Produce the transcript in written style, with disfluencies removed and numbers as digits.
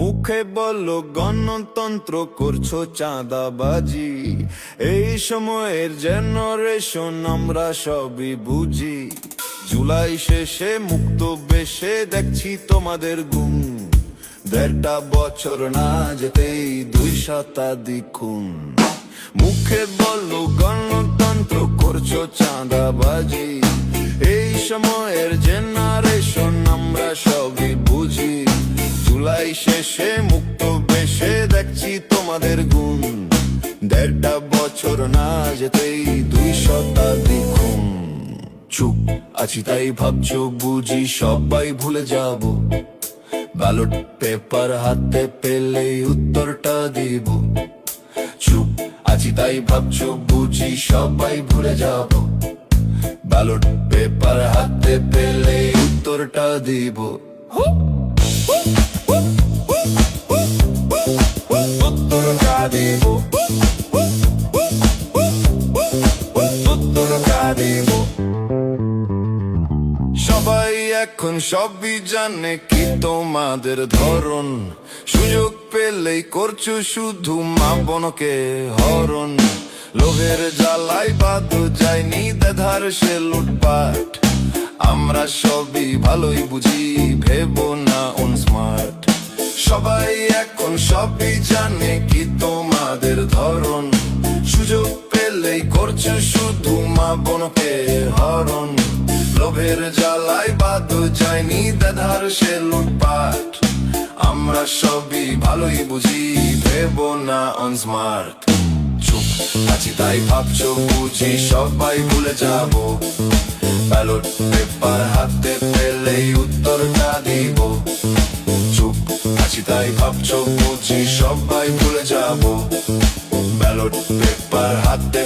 মুখে বললো গণতন্ত্র, করছো চাঁদাবাজি। এই সময়ের জেনারেশন আমরা সবই বুঝি। জুলাই শেষে মুক্ত বেশে দেখছি তোমাদের গুণ। 1.5 বছর না যেতেই 2 শতাধিক খুন। মুখে বললো গণতন্ত্র, করছো চাঁদাবাজি। এই সময়ের জেনারেশন আমরা সবই বুঝি। জুলাই শেষে মুক্ত বেশে দেখছি তোমাদের গুণ। 1.5 বছর না যেতেই 2 শতাধিক খুন। চুপ আছি তাই ভাবছো বুঝি সবাই ভুলে যাব। ব্যালট পেপার হাতে পেলেই উত্তরটা দিব। চুপ আছি তাই ভাবছো বুঝি সবাই ভুলে যাব। ব্যালট পেপার হাতে পেলেই উত্তরটা দিব। উত্তরটা দিব। উত্তরটা দিব। সবাই এখন সবই জানে কি তোমাদের ধরন। সুযোগ পেলেই করছো শুধু মা বোনকে হরণ। লোভের জ্বালাই বাদ যায়নি দেধার সে লুটপাট। আমরা সবই ভালোই বুঝি, ভেবো না স্মার্ট। সবাই এখন সবই জানে কি তোমাদের ধরন। সুযোগ পেলেই করছো শুধু মা বোনকে হরণ। লোভের জ্বালাই বাদ যায়নি দেধার সে লুটপাট। আমরা সবই ভালোই বুঝি, ভেবো না স্মার্ট। চুপ আছি তাই ভাবছো বুঝি সবাই ভুলে যাব। ব্যালট পেপার হাতে পেলেই উত্তরটা দিব। চুপ আছি তাই ভাবছো বুঝি সবাই ভুলে যাব। ব্যালট পেপার হাতে